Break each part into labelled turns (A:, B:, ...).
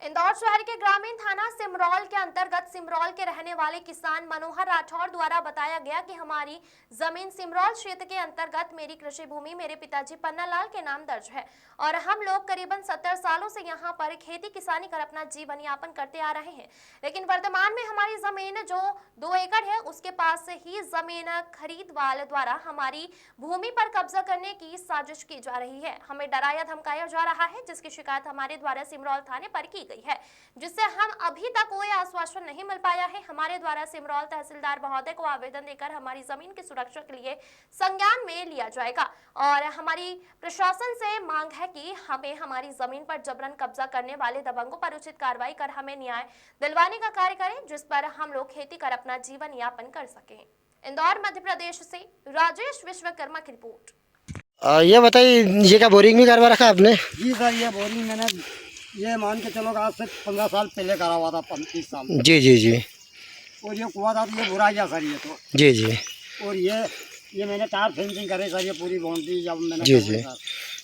A: इंदौर शहर के ग्रामीण थाना सिमरौल के अंतर्गत सिमरौल के रहने वाले किसान मनोहर राठौर द्वारा बताया गया कि हमारी जमीन सिमरौल क्षेत्र के अंतर्गत मेरी कृषि भूमि मेरे पिताजी पन्नालाल के नाम दर्ज है और हम लोग करीबन 70 सालों से यहाँ पर खेती किसानी कर अपना जीवन यापन करते आ रहे हैं। लेकिन वर्तमान में हमारी जमीन जो 2 एकड़ है उसके पास से ही जमीन खरीदवाल द्वारा हमारी भूमि पर कब्जा करने की साजिश की जा रही है। हमें डराया धमकाया जा रहा है, जिसकी शिकायत हमारे द्वारा सिमरौल थाने पर की गई है, जिससे हम अभी तक कोई आश्वासन नहीं मिल पाया है। हमारे द्वारा सिमरौल तहसीलदार महोदय को आवेदन देकर हमारी जमीन की सुरक्षा के लिए संज्ञान में लिया जाएगा और हमारी प्रशासन से मांग है कि हमें हमारी जमीन पर जबरन कब्जा करने वाले दबंगों पर उचित कार्रवाई कर हमें न्याय दिलवाने का कार्य करें, जिस पर हम लोग खेती कर अपना जीवन यापन कर सकें। इंदौर मध्य प्रदेश से राजेश विश्वकर्मा की रिपोर्ट।
B: ये बताइए, ये क्या बोरिंग भी करवा रखा आपने?
C: जी सर, ये बोरिंग मैंने ये मान के चलो आज से 15 साल पहले करा हुआ था, 35 साल।
B: जी जी जी।
C: और ये कुआं था तो ये बुरा गया सर, ये तो
B: जी जी।
C: और ये मैंने तार फेंसिंग करे सर, ये पूरी बाउंड्री जब मैंने
B: जी जी।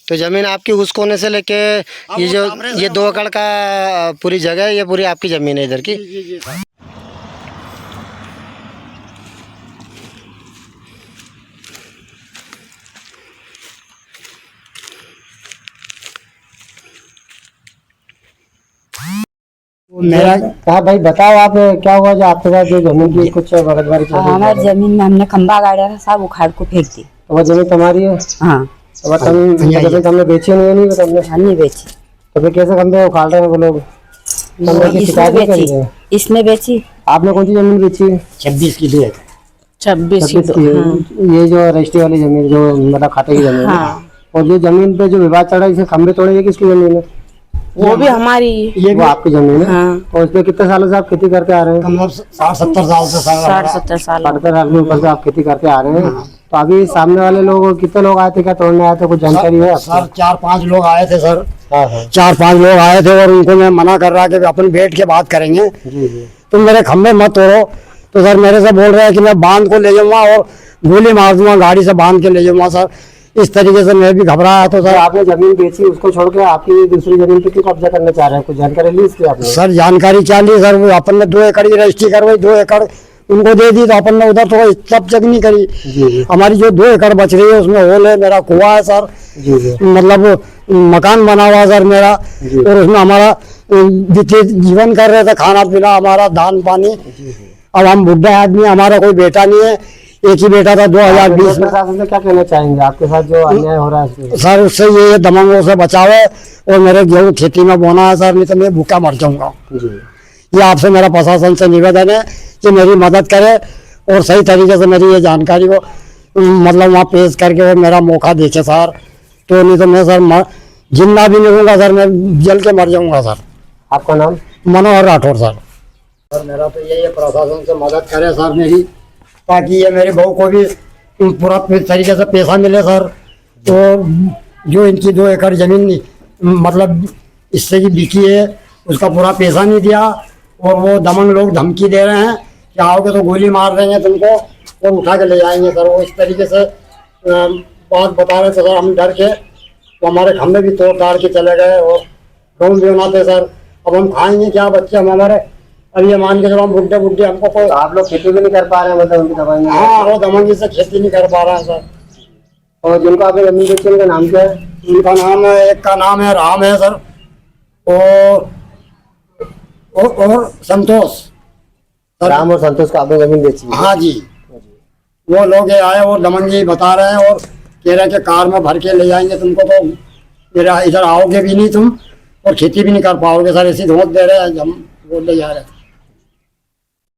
B: तो ज़मीन आपकी उस कोने से लेके ये जो ये 2 एकड़ का पूरी जगह है, ये पूरी आपकी ज़मीन है इधर की?
C: जी जी जी सर।
B: मेरा कहा भाई बताओ, आप क्या हुआ जो आपके साथ जो जमीन की कुछ बगदबारी चल रही है?
D: हमारी जमीन में हमने खंबा गाड़ा था, सब उखाड़ को फेंक दी।
B: तो वो जमीन तुम्हारी है?
D: हाँ।
B: तो वो जमीन तुमने बेची नहीं है? तुमने
D: नहीं बेची।
B: तो फिर कैसे खंबे उखाड़ रहे हैं वो लोग?
D: इसने बेची।
B: आपने कौन सी जमीन बेची है?
C: 26 की दी है।
D: 26 की।
B: ये जो रजिस्ट्री वाली जमीन जो मतलब खाते की जमीन है, और जो जमीन पे जो विवाद चढ़ा इसे खंबे तोड़े, ये किसकी जमीन है?
D: वो भी हमारी।
B: ये वो आपकी जमीन है?
D: हाँ।
B: और इसमें कितने सालों से आप खेती करते आ रहे हैं?
C: मतलब 60-70 साल से।
D: 60-70 साल।
B: 70 साल के ऊपर से आप खेती करते आ रहे हैं। तो अभी सामने वाले लोग कितने लोग आए थे, क्या तोड़ने आए थे, कुछ जानकारी है?
C: सर 4-5 लोग आए थे सर।
B: हाँ हाँ।
C: 4-5 लोग आए थे और उनको मैं मना कर रहा कि अपन बैठ के बात करेंगे,
B: जी जी।
C: तुम मेरे खंबे मत तोड़ो। तो सर मेरे से बोल रहे हैं कि मैं बांध को ले जाऊंगा और गोली मार दूंगा, गाड़ी से बांध के ले जाऊंगा। सर इस तरीके से मैं भी घबराया। तो सर
B: आपने जमीन बेची, उसको छोड़ के आपकी दूसरी जमीन पे क्यों कब्जा करना चाह रहे हैं? कुछ जानकारी ली इसकी आपने?
C: सर जानकारी क्या ली सर, वो अपन ने 2 एकड़ की रजिस्ट्री करवाई, 2 एकड़ उनको दे दी, तो अपन ने उधर तो सब चेक नहीं करी।
B: जी। हमारी
C: जो 2 एकड़ बच रही है उसमें होल है, मेरा कुआं है सर।
B: जी जी।
C: मतलब मकान बना हुआ सर मेरा, और उसमें हमारा व्यतीत जीवन कर रहे थे, खाना पीना हमारा, दान पानी। अब हम बुढ़ा आदमी, हमारा कोई बेटा नहीं है, एक ही बेटा था 2020 में।
B: प्रशासन से क्या कहना चाहेंगे आपके साथ जो अन्याय हो रहा है?
C: सर उससे ये दबंगों से बचावे और मेरे गेहूँ खेती में बोना है सर, नहीं तो मैं भूखा मर जाऊंगा। ये आपसे मेरा प्रशासन से निवेदन है कि मेरी मदद करे और सही तरीके से मेरी ये जानकारी को मतलब वहाँ पेश करके वो मेरा मौका देखे सर। तो नहीं तो मैं सर जिंदा भी नहीं रहूँगा सर, मैं जल के मर जाऊँगा सर।
B: आपका नाम?
C: मनोहर राठौर सर। सर मेरा तो यही प्रशासन से मदद करे सर मेरी, ताकि ये मेरी बहू को भी पूरा तरीके से पैसा मिले सर। तो जो इनकी 2 एकड़ जमीन मतलब इससे की बिकी है, उसका पूरा पैसा नहीं दिया, और वो दमंग लोग धमकी दे रहे हैं कि आओगे तो गोली मार देंगे तुमको और उठा के ले जाएंगे सर। वो इस तरीके से बात बता रहे थे सर, हम डर के तो हमारे खंभे भी तोड़ ताड़ के चले गए और गाँव भी बनाते सर। अब हम खाएंगे क्या, बच्चे हम हमारे, अब ये मान के चलो हम बुढ़े हमको कोई।
B: तो आप लोग खेती भी नहीं कर पा रहे हैं मतलब उनकी दवाई?
C: हाँ, वो दमंगी से खेती नहीं कर पा रहा है सर।
B: और जिनको आपने जमीन बेची उनका नाम क्या है?
C: उनका नाम है, एक का नाम है राम है सर, और संतोष।
B: राम और संतोष को आपने जमीन बेची?
C: हाँ जी। वो लोग ये आए और दमंगी बता रहे हैं और कह रहे हैं कि कार में भर के ले जाएंगे तुमको, तो इधर आओगे भी नहीं तुम और खेती भी नहीं कर पाओगे सर, ऐसी धोख दे रहे हैं, हम वो ले जा रहे हैं।